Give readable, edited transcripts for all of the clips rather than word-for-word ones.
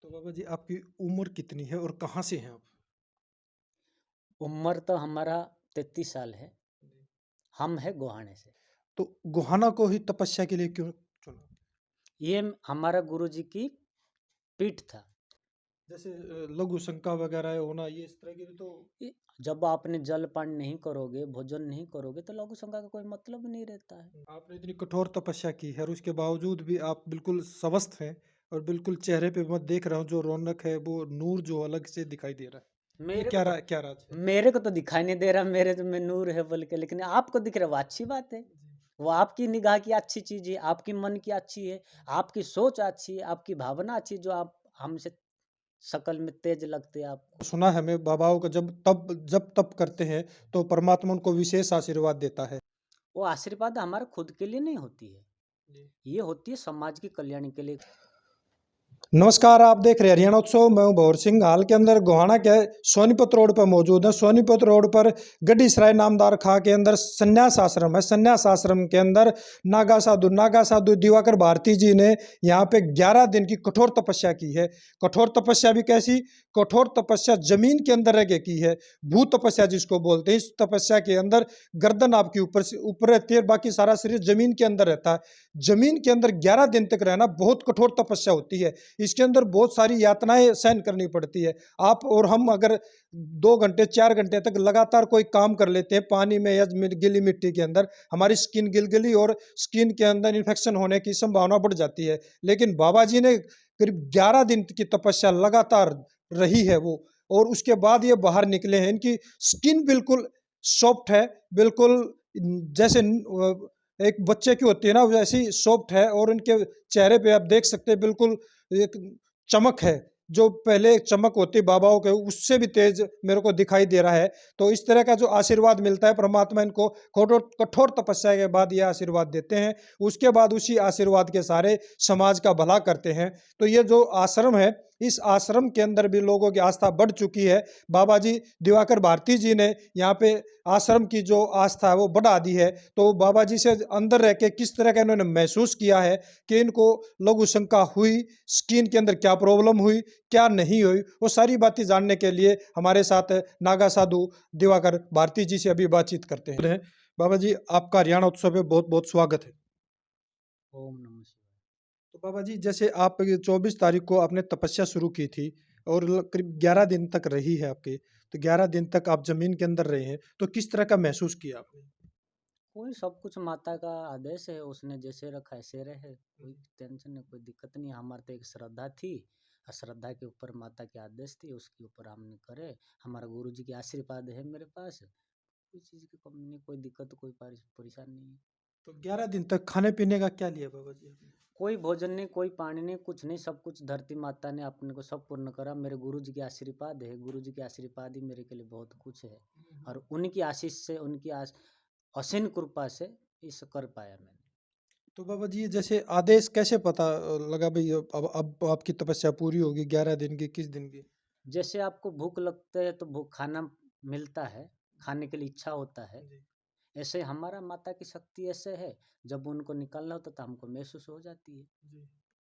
तो बाबा जी आपकी उम्र कितनी है और कहाँ से हैं आप? उम्र तो हमारा 33 साल है। जी। हम है गोहाने से। तो गोहाना को ही तपस्या के लिए क्यों चुना? ये हमारा गुरुजी की पीठ था। जैसे लघु शंका वगैरह होना ये इस तरह की भी तो ये जब आपने जलपान नहीं करोगे, भोजन नहीं करोगे तो लघु शंका का कोई मतलब नहीं रहता है। आपने इतनी कठोर तपस्या की है और उसके बावजूद भी आप बिल्कुल स्वस्थ हैं और बिल्कुल चेहरे पे मैं देख रहा हूँ जो रौनक है वो नूर जो अलग से दिखाई दे रहा है। ये मेरे को तो क्या राज है? मेरे को तो दिखाई नहीं दे रहा, मेरे तो में नूर है बोल के, लेकिन आपको दिख रहा है वो अच्छी बात है। जी। वो आपकी निगाह की अच्छी चीज़ है, आपकी मन की अच्छी है, आपकी सोच अच्छी है, आपकी भावना अच्छी है, जो आप हमसे शकल में तेज लगते हैं आपको। सुना है हमें बाबाओं का जब तप करते हैं तो परमात्मा उनको विशेष आशीर्वाद देता है। वो आशीर्वाद हमारे खुद के लिए नहीं होती है, जी। ये होती है समाज की कल्याण के लिए। नमस्कार, आप देख रहे हैं हरियाणा उत्सव। मैं हूं भौर सिंह। हाल के अंदर गोहाना के सोनीपत रोड पर मौजूद है। सोनीपत रोड पर गड्डी सराय नामदार खां के अंदर संन्यास आश्रम है। संन्यास आश्रम के अंदर नागा साधु दिवाकर भारती जी ने यहाँ पे 11 दिन की कठोर तपस्या की है। कठोर तपस्या भी कैसी? कठोर तपस्या जमीन के अंदर रह के की है। भू तपस्या जिसको बोलते हैं। इस तपस्या के अंदर गर्दन आपकी ऊपर से ऊपर रहती है, बाकी सारा शरीर जमीन के अंदर रहता है। जमीन के अंदर 11 दिन तक रहना बहुत कठोर तपस्या होती है। इसके अंदर बहुत सारी यातनाएं सहन करनी पड़ती है। आप और हम अगर 2 घंटे 4 घंटे तक लगातार कोई काम कर लेते हैं पानी में या गीली मिट्टी के अंदर, हमारी स्किन गिलगिली और स्किन के अंदर इन्फेक्शन होने की संभावना बढ़ जाती है। लेकिन बाबा जी ने करीब 11 दिन की तपस्या लगातार रही है वो, और उसके बाद ये बाहर निकले हैं। इनकी स्किन बिल्कुल सॉफ्ट है, बिल्कुल जैसे एक बच्चे की होती है ना वैसी सॉफ्ट है। और इनके चेहरे पे आप देख सकते हैं बिल्कुल एक चमक है, जो पहले चमक होती बाबाओं के उससे भी तेज मेरे को दिखाई दे रहा है। तो इस तरह का जो आशीर्वाद मिलता है परमात्मा इनको कठोर कठोर तपस्या के बाद यह आशीर्वाद देते हैं। उसके बाद उसी आशीर्वाद के सारे समाज का भला करते हैं। तो ये जो आश्रम है, इस आश्रम के अंदर भी लोगों की आस्था बढ़ चुकी है। बाबा जी दिवाकर भारती जी ने यहाँ पे आश्रम की जो आस्था है वो बढ़ा दी है। तो बाबा जी से अंदर रह के किस तरह का इन्होंने महसूस किया है कि इनको लघु शंका हुई, स्किन के अंदर क्या प्रॉब्लम हुई, क्या नहीं हुई, वो सारी बातें जानने के लिए हमारे साथ नागा साधु दिवाकर भारती जी से अभी बातचीत करते हैं। बाबा जी आपका हरियाणा उत्सव में बहुत बहुत स्वागत है। ओम नमः शिवाय। तो बाबा जी जैसे आप 24 तारीख को आपने तपस्या शुरू की थी और करीब 11 दिन तक रही है आपके, तो 11 दिन तक आप जमीन के अंदर रहे हैं, तो किस तरह का महसूस किया आपने? कोई सब कुछ माता का आदेश है, उसने जैसे रखा ऐसे रहे, कोई टेंशन नहीं, कोई दिक्कत नहीं। हमारे तो एक श्रद्धा थी, और श्रद्धा के ऊपर माता के आदेश थी, उसके ऊपर हमने करे। हमारा गुरु जी के आशीर्वाद है मेरे पास, कोई चीज़ की कमी नहीं, कोई दिक्कत कोई परेशानी नहीं है। तो 11 दिन तक खाने पीने का क्या लिया बाबा जी आपने? कोई भोजन नहीं, कोई पानी नहीं, कुछ नहीं, सब कुछ धरती माता ने अपने को सब पूर्ण करा। मेरे गुरु जी के आशीर्वाद है, गुरु जी के आशीर्वाद ही मेरे के लिए बहुत कुछ है। और उनकी आशीष से, उनकी असीम कृपा से इस कर पाया मैंने। तो बाबा जी जैसे आदेश कैसे पता लगा भाई अब आपकी तपस्या पूरी होगी 11 दिन की, किस दिन की? जैसे आपको भूख लगता है तो भूख खाना मिलता है, खाने के लिए इच्छा होता है। जी। ऐसे हमारा माता की शक्ति ऐसे है, जब उनको निकालना होता तो हमको महसूस हो जाती है, जी।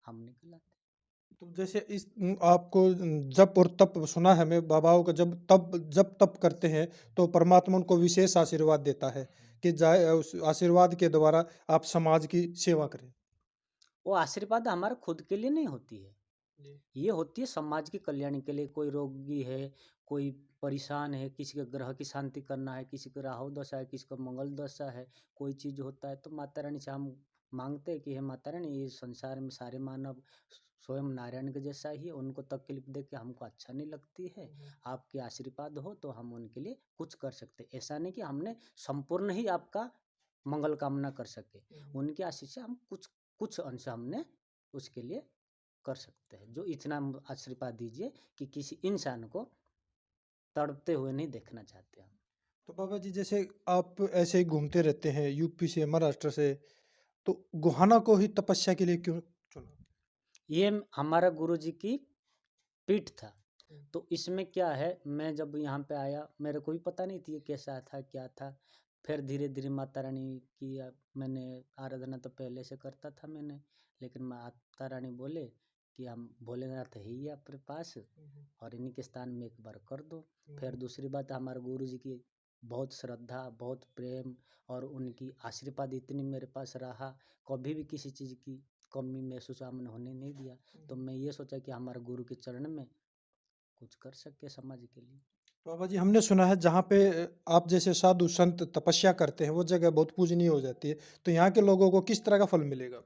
हम निकल आते तो जैसे आपको जप और तप सुना है मैं बाबाओं का, जब तप करते हैं तो परमात्मा उनको विशेष आशीर्वाद देता है कि जाए उस आशीर्वाद के द्वारा आप समाज की सेवा करें। हैं। वो आशीर्वाद हमारे खुद के लिए नहीं होती है, जी। ये होती है समाज की कल्याण के लिए। कोई रोगी है, कोई परेशान है, किसी के ग्रह की शांति करना है, किसी को राहु दशा है, किसी को मंगल दशा है, कोई चीज़ होता है तो माता रानी से हम मांगते हैं कि हे माता रानी, ये संसार में सारे मानव स्वयं नारायण के जैसा ही है, उनको तकलीफ दे के हमको अच्छा नहीं लगती है। आपके आशीर्वाद हो तो हम उनके लिए कुछ कर सकते हैं। ऐसा नहीं कि हमने संपूर्ण ही आपका मंगल कामना कर सके, उनके आशीष से हम कुछ कुछ अंश हमने उसके लिए कर सकते हैं। जो इतना आशीर्वाद दीजिए कि किसी इंसान को तड़पते हुए नहीं देखना चाहते हम। तो बाबा जी जैसे आप ऐसे ही घूमते रहते हैं यूपी से महाराष्ट्र से, तो गोहाना को ही तपस्या के लिए क्यों चुना? ये हमारा गुरु जी की पीठ था। हम्म। तो इसमें क्या है, मैं जब यहाँ पे आया मेरे को भी पता नहीं थी ये कैसा था क्या था। फिर धीरे धीरे माता रानी की मैंने आराधना तो पहले से करता था मैंने, लेकिन माता रानी बोले कि हम भोलेनाथ है ही अपने पास, और इन्हीं के स्थान में एक बार कर दो। फिर दूसरी बात, हमारे गुरु जी की बहुत श्रद्धा, बहुत प्रेम, और उनकी आशीर्वाद इतनी मेरे पास रहा, कभी भी किसी चीज़ की कमी महसूस हमने होने नहीं दिया। तो मैं ये सोचा कि हमारे गुरु के चरण में कुछ कर सके समाज के लिए। बाबा जी, हमने सुना है जहाँ पे आप जैसे साधु संत तपस्या करते हैं, वो जगह बहुत पूजनीय हो जाती है। तो यहाँ के लोगों को किस तरह का फल मिलेगा?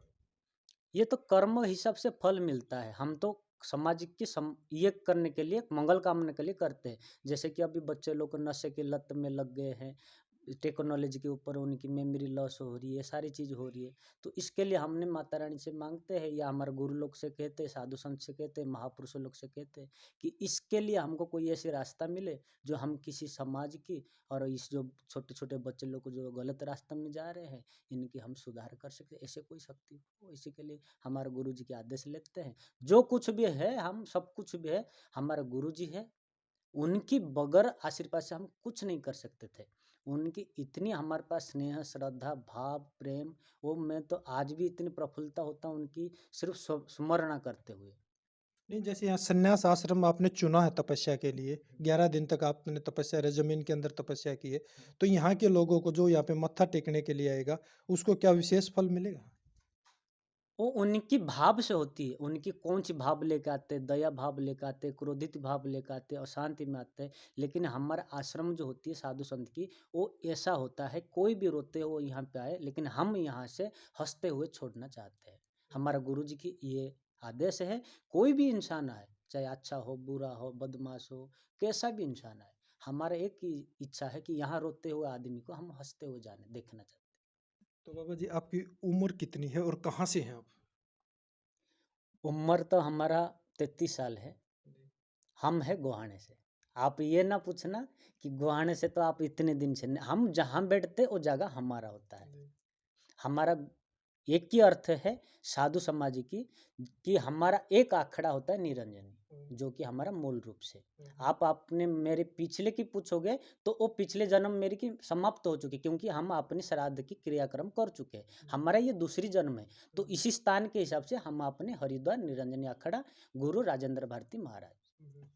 ये तो कर्म हिसाब से फल मिलता है। हम तो समाज की ये करने के लिए, मंगल कामना के लिए करते हैं। जैसे कि अभी बच्चे लोग नशे की लत में लग गए हैं, टेक्नोलॉजी के ऊपर उनकी मेमोरी लॉस हो रही है, सारी चीज़ हो रही है। तो इसके लिए हमने माता रानी से मांगते हैं, या हमारे गुरु लोग से कहते हैं, साधु संत से कहते हैं, महापुरुषों लोग से कहते हैं कि इसके लिए हमको कोई ऐसी रास्ता मिले जो हम किसी समाज की, और इस जो छोटे छोटे बच्चे लोग जो गलत रास्ते में जा रहे हैं, इनकी हम सुधार कर सकते, ऐसे कोई शक्ति हो। इसी के लिए हमारे गुरु जी के आदेश लेते हैं। जो कुछ भी है, हम सब कुछ भी है, हमारे गुरु जी है। उनकी बगैर आशीर्वाद से हम कुछ नहीं कर सकते थे। उनकी इतनी हमारे पास स्नेह, श्रद्धा, भाव, प्रेम, वो मैं तो आज भी इतनी प्रफुल्लता होता हूँ उनकी सिर्फ स्मरणा करते हुए। नहीं, जैसे यहाँ संन्यास आश्रम आपने चुना है तपस्या के लिए, 11 दिन तक आपने तपस्या ज़मीन के अंदर तपस्या की है। तो यहाँ के लोगों को जो यहाँ पे मत्था टेकने के लिए आएगा, उसको क्या विशेष फल मिलेगा? वो उनकी भाव से होती है। उनकी कौन सी भाव लेके आते, दया भाव लेके आते, क्रोधित भाव लेके आते, अशांति में आते हैं। लेकिन हमारा आश्रम जो होती है साधु संत की, वो ऐसा होता है, कोई भी रोते हो यहाँ पे आए, लेकिन हम यहाँ से हंसते हुए छोड़ना चाहते हैं। हमारा गुरु जी की ये आदेश है। कोई भी इंसान आए, चाहे अच्छा हो, बुरा हो, बदमाश हो, कैसा भी इंसान आए, हमारा एक ही इच्छा है कि यहाँ रोते हुए आदमी को हम हंसते हुए जाने देखना चाहते हैं। तो बाबा जी, आपकी उम्र कितनी है और कहाँ से हैं आप? उम्र तो हमारा 33 साल है। हम है गोहाने से। आप ये ना पूछना कि गोहाने से तो आप इतने दिन से नहीं, हम जहाँ बैठते वो जगह हमारा होता है। हमारा एक ही अर्थ है साधु समाज की, कि हमारा एक आखड़ा होता है निरंजनी, जो कि हमारा मूल रूप से। आप आपने मेरे पिछले की पूछोगे तो वो पिछले जन्म मेरी की समाप्त हो चुकी, क्योंकि हम अपने श्राद्ध की क्रियाक्रम कर चुके हैं। हमारा ये दूसरी जन्म है। तो इसी स्थान के हिसाब से हम अपने हरिद्वार निरंजनी आखड़ा गुरु राजेंद्र भारती महाराज।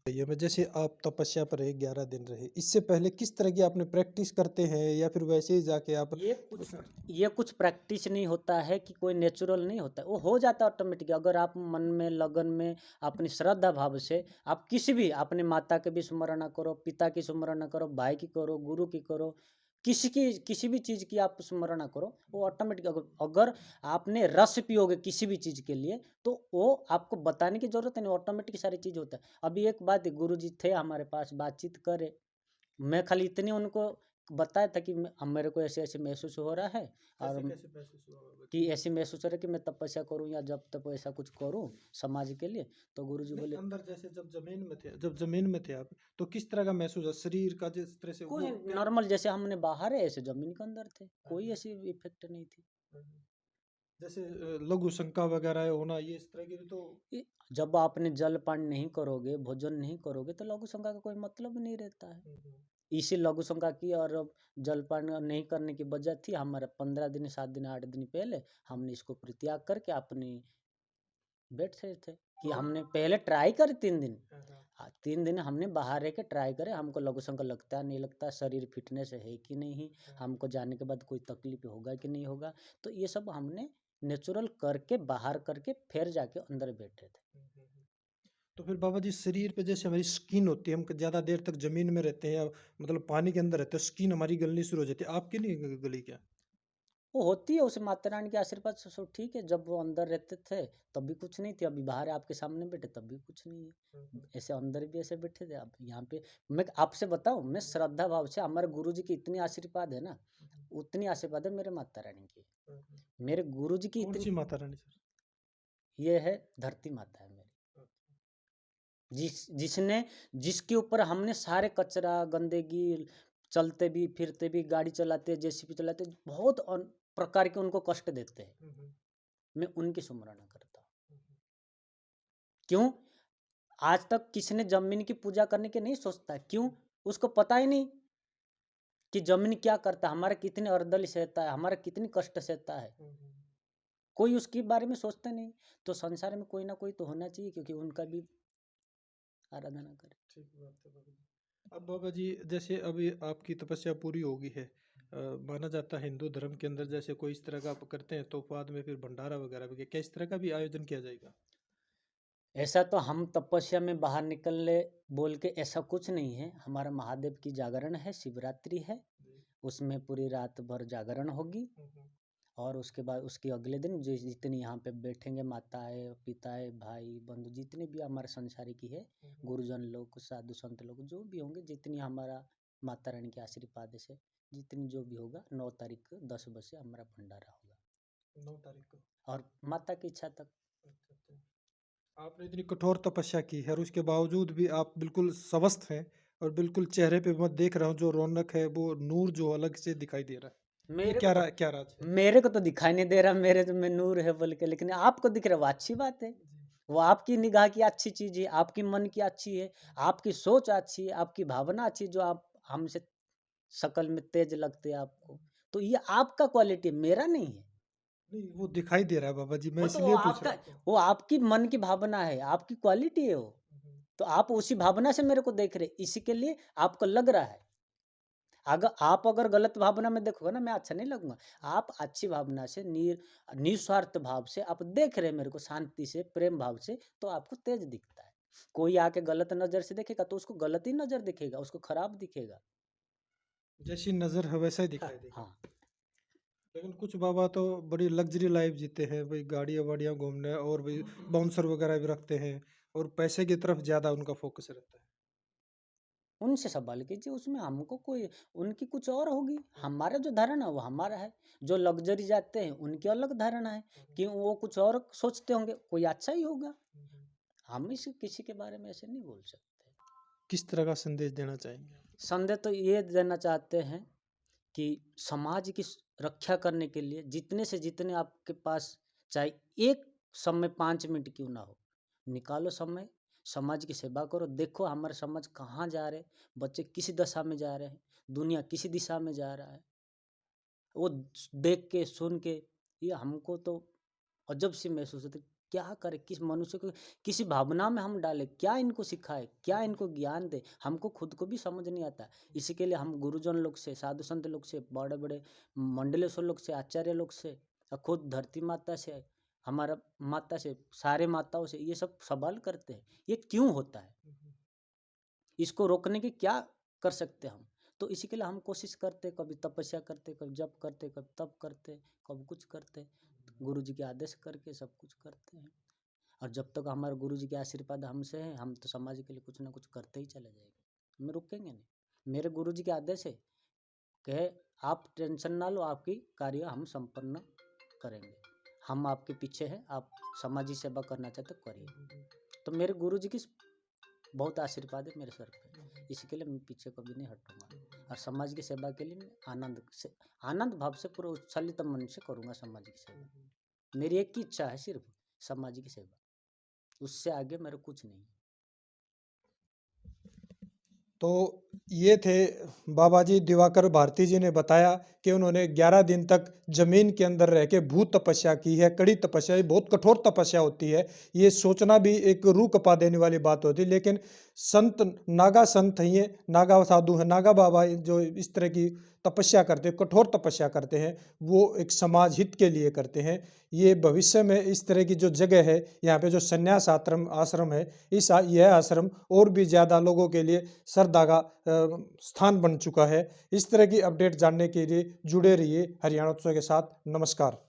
ये में जैसे आप तपस्या पर रहे, 11 दिन रहे, इससे पहले किस तरह की आपने प्रैक्टिस करते हैं या फिर वैसे ही जाके आप? ये कुछ प्रैक्टिस नहीं होता है कि कोई नेचुरल नहीं होता है, वो हो जाता है ऑटोमेटिक। अगर आप मन में, लगन में, अपनी श्रद्धा भाव से आप किसी भी, अपने माता के भी स्मरण करो, पिता की स्मरण करो, भाई की करो, गुरु की करो, किसी भी चीज़ की आप स्मरण करो, वो ऑटोमेटिक। अगर आपने रस पियोगे किसी भी चीज़ के लिए, तो वो आपको बताने की जरूरत नहीं, ऑटोमेटिक सारी चीज़ होता है। अभी एक बात, गुरु जी थे हमारे पास, बातचीत करे, मैं खाली इतनी उनको बताया था कि अब मेरे को ऐसे ऐसे महसूस हो रहा है, और कैसे महसूस हुआ बाबा कि जी? ऐसे महसूस हो रहा है कि मैं तपस्या करूं या जब तक ऐसा कुछ करूं समाज के लिए। तो गुरुजी नहीं, बोले, अंदर जैसे जब जमीन में थे आप, तो किस तरह का महसूस है शरीर का, जिस तरह से कोई वो क्या? नॉर्मल, जैसे हमने बाहर है ऐसे जमीन के अंदर थे, कोई हाँ, ऐसी इफेक्ट नहीं थी। हाँ, हाँ। जैसे लघु शंका वगैरह होना, ये इस तरह की भी तो। जब आपने जल पान नहीं करोगे, भोजन नहीं करोगे, तो लघु शंका का कोई मतलब नहीं रहता है। हम्म, इसी लघु शंका की और जलपान नहीं करने की वजह थी, हमारा 15 दिन, 7 दिन, 8 दिन पहले हमने इसको परित्याग करके अपनी बैठे थे, कि हमने पहले ट्राई कर 3 दिन। हाँ, हाँ। 3 दिन हमने बाहर रह के ट्राई करे, हमको लघु शंका लगता नहीं लगता, शरीर फिटनेस है कि नहीं, हमको जाने के बाद कोई तकलीफ होगा कि नहीं होगा। तो ये सब हमने नेचुरल करके, बाहर करके, फिर जाके अंदर बैठे थे। तो फिर बाबा जी, शरीर पे जैसे हमारी स्किन होती है, हम ज़्यादा देर तक जमीन में रहते हैं या मतलब पानी के अंदर रहते हैं, स्किन हमारी गलनी शुरू हो जाती है, आपकी नहीं गली क्या? वो होती है, उसे माता रानी के आशीर्वाद से सब ठीक है। जब वो अंदर रहते थे तब भी कुछ नहीं थी, अभी बाहर आपके सामने बैठे तब भी कुछ नहीं है। ऐसे अंदर भी ऐसे बैठे थे, अब यहाँ पे मैं आपसे बताऊं, मैं श्रद्धा भाव से, हमारे गुरु जी की इतनी आशीर्वाद है ना, उतनी आशीर्वाद है मेरे माता रानी की। मेरे गुरु जी की कौन इतनी, सी माता रानी सर? ये है धरती माता है मेरी, जिसने, जिसके ऊपर हमने सारे कचरा, गंदगी, चलते भी, फिरते भी, गाड़ी चलाते, जेसीबी चलाते, बहुत प्रकार के उनको कष्ट देते हैं, मैं उनकी सुमरना करता हूँ। क्यों? आज तक किसी ने जमीन की पूजा करने के नहीं सोचता, क्यों? उसको पता ही नहीं कि जमीन क्या करता है, हमारा कितने अर्दली सहता है, हमारा कितनी कष्ट सहता है। कोई उसके बारे में सोचता नहीं। तो संसार में कोई ना कोई तो होना चाहिए, क्योंकि उनका भी आराधना करे। ठीक बात है बाबा जी। अब बाबा जी, जैसे अभी आपकी तपस्या पूरी हो गई है, माना जाता है हिंदू धर्म के अंदर जैसे कोई इस तरह का आप करते हैं तो बाद में फिर भंडारा वगैरह भी क्या इस तरह का भी आयोजन किया जाएगा? ऐसा तो हम तपस्या में बाहर निकलने बोल के ऐसा कुछ नहीं है। हमारा महादेव की जागरण है, शिवरात्रि है, जी। उसमें पूरी रात भर जागरण होगी। और उसके बाद उसके अगले दिन जो जितनी यहाँ पे बैठेंगे माताएं, पिताएं, भाई, बंधु, जितने भी हमारे संसारी की है, गुरुजन लोग, साधु संत लोग जो भी होंगे, जितनी हमारा माता रानी के आशीर्वाद से जितनी जो भी होगा, 9 तारीख को 10 बजे हमारा भंडारा होगा। 9 तारीख को। और माता की इच्छा तक। अच्छा, अच्छा। आपने इतनी कठोर तपस्या की है और उसके बावजूद भी आप बिल्कुल स्वस्थ हैं और बिल्कुल चेहरे पे मैं देख रहा हूँ जो रौनक है, वो नूर जो अलग से दिखाई दे रहा है। ये मेरे को क्या तो क्या राज है? मेरे को तो दिखाई नहीं दे रहा, मेरे तो में नूर है बोल के, लेकिन आपको दिख रहा है, वो अच्छी बात है। जी। वो आपकी निगाह की अच्छी चीज है, आपकी मन की अच्छी है, आपकी सोच अच्छी है, आपकी भावना अच्छी है, जो आप हमसे शकल में तेज लगते हैं आपको। तो ये आपका क्वालिटी है, मेरा नहीं है। नहीं, वो दिखाई दे रहा है बाबा जी, मैं वो तो इसलिए पूछ रहा हूँ। वो आपकी मन की भावना है, आपकी क्वालिटी है वो। तो आप उसी भावना से मेरे को देख रहे, इसी के लिए आपको लग रहा है। अगर गलत भावना में देखोगे ना, मैं अच्छा नहीं लगूंगा। आप अच्छी भावना से, निस्वार्थ भाव से आप देख रहे मेरे को, शांति से, प्रेम भाव से, तो आपको तेज दिखता है। कोई आके गलत नजर से देखेगा तो उसको गलत ही नजर दिखेगा, उसको खराब दिखेगा। जैसी नजर है वैसा ही दिखाई देगा। हाँ। लेकिन कुछ बाबा तो बड़ी लग्जरी लाइफ जीते हैं भाई, गाड़ियाँ वाड़ियाँ घूमने और भाई बाउंसर वगैरह भी रखते हैं और पैसे की तरफ ज़्यादा उनका फोकस रहता है। उनसे सवाल कीजिए, उसमें हमको कोई, उनकी कुछ और होगी, हमारा जो धारणा है वो हमारा है। जो लग्जरी जाते हैं उनकी अलग धारणा है, कि वो कुछ और सोचते होंगे, कोई अच्छा ही होगा। हम इस किसी के बारे में ऐसे नहीं बोल सकते। किस तरह का संदेश देना चाहेंगे? संदेश तो ये देना चाहते हैं कि समाज की रक्षा करने के लिए जितने से जितने आपके पास, चाहे एक समय 5 मिनट क्यों ना हो, निकालो समय, समाज की सेवा करो। देखो हमारा समाज कहाँ जा रहे, बच्चे किस दशा में जा रहे हैं, दुनिया किसी दिशा में जा रहा है। वो देख के सुन के ये हमको तो अजब सी महसूस होती, क्या करे, किस मनुष्य को किसी भावना में हम डाले, क्या इनको सिखाए, क्या इनको ज्ञान दे, हमको खुद को भी समझ नहीं आता। इसी के लिए हम गुरुजन लोग से, साधु संत लोग से, बड़े बड़े मंडलेश्वर लोग से, आचार्य लोग से, और खुद धरती माता से, हमारा माता से, सारे माताओं से ये सब सवाल करते हैं, ये क्यों होता है, इसको रोकने की क्या कर सकते हैं हम। तो इसी के लिए हम कोशिश करते, कभी तपस्या करते, कभी जप करते, कभी तप करते, कभी कुछ करते, गुरु जी के आदेश करके सब कुछ करते हैं। और जब तक हमारे गुरु जी के आशीर्वाद हमसे है, हम तो समाज के लिए कुछ ना कुछ करते ही चले जाएंगे, हम रुकेंगे नहीं। मेरे गुरु जी के आदेश है, कहे आप टेंशन ना लो, आपकी कार्य हम संपन्न करेंगे, हम आपके पीछे हैं, आप समाजी सेवा करना चाहते करिए। तो मेरे गुरु जी की बहुत आशीर्वाद है मेरे सर पे, इसी के लिए मैं पीछे कभी नहीं हटूंगा। और समाज की सेवा के लिए मैं आनंद भाव से, पूरा उच्छलित मन से करूंगा समाज की सेवा। मेरी एक ही इच्छा है, सिर्फ समाज की सेवा, उससे आगे मेरे कुछ नहीं। तो ये थे बाबा जी दिवाकर भारती जी ने बताया कि उन्होंने 11 दिन तक जमीन के अंदर रह के भूत तपस्या की है। कड़ी तपस्या, ये बहुत कठोर तपस्या होती है, ये सोचना भी एक रूह कपा देने वाली बात होती है। लेकिन संत, नागा संत हैं, ये नागा साधु हैं, नागा बाबा जो इस तरह की तपस्या करते हैं, कठोर तपस्या करते हैं, वो एक समाज हित के लिए करते हैं। ये भविष्य में इस तरह की जो जगह है, यहाँ पे जो संन्यास आश्रम है, यह आश्रम और भी ज़्यादा लोगों के लिए श्रद्धा का स्थान बन चुका है। इस तरह की अपडेट जानने के लिए जुड़े रहिए हरियाणोत्सव के साथ। नमस्कार।